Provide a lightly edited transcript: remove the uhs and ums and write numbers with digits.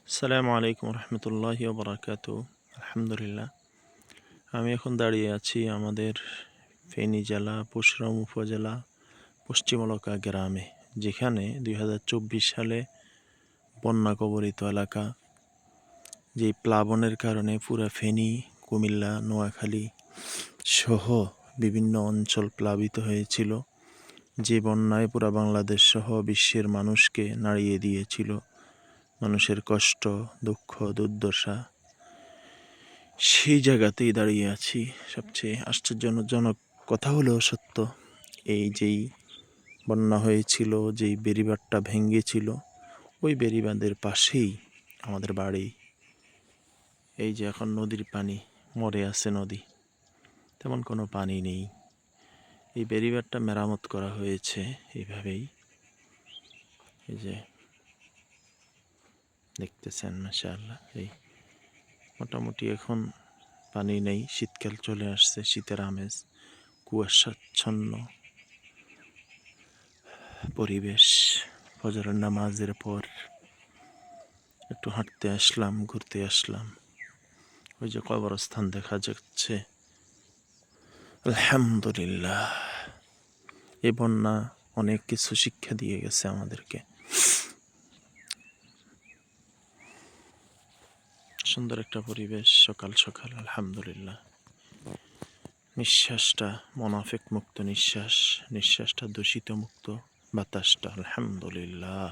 আসসালামু আলাইকুম রহমতুল্লাহি ওবরাকাতু। আলহামদুলিল্লাহ, আমি এখন দাঁড়িয়ে আছি আমাদের ফেনী জেলা পরশুরাম উপজেলা পশ্চিমলকা গ্রামে, যেখানে 2024 সালে বন্যা কবলিত এলাকা, যে প্লাবনের কারণে পুরা ফেনী, কুমিল্লা, নোয়াখালী সহ বিভিন্ন অঞ্চল প্লাবিত হয়েছিল। যে বন্যায় পুরা বাংলাদেশ সহ বিশ্বের মানুষকে নাড়িয়ে দিয়েছিল। মানুষের কষ্ট, দুঃখ, দুর্দশা, সেই জায়গাতেই দাঁড়িয়ে আছি। সবচেয়ে আশ্চর্যজনক কথা হলেও সত্য, এই যেই বন্যা হয়েছিল, যেই বেড়িবাঁধটা ভেঙেছিল, ওই বেড়িবাঁধের পাশেই আমাদের বাড়ি। এই যে এখন নদীর পানি, মরে আছে নদী, তেমন কোনো পানি নেই। এই বেড়িবাঁধটা মেরামত করা হয়েছে এইভাবেই, এই যে দেখতেছেন মাশাআল্লাহ। এই মোটামুটি এখন পানি নেই, শীতকাল চলে আসছে, শীতের আমেজ, কুয়াশাচ্ছন্ন পরিবেশ। ফজরের নামাজের পর একটু হাঁটতে আসলাম, ঘুরতে আসলাম। ওই যে কবরস্থান দেখা যাচ্ছে। আলহামদুলিল্লাহ, এই বন্যা অনেক কিছু শিক্ষা দিয়ে গেছে আমাদেরকে। সুন্দর একটা পরিবেশ, সকাল সকাল আলহামদুলিল্লাহ। নিঃশ্বাসটা মোনাফেক মুক্ত নিঃশ্বাস, নিঃশ্বাসটা দূষিত মুক্ত, বাতাসটা আলহামদুলিল্লাহ।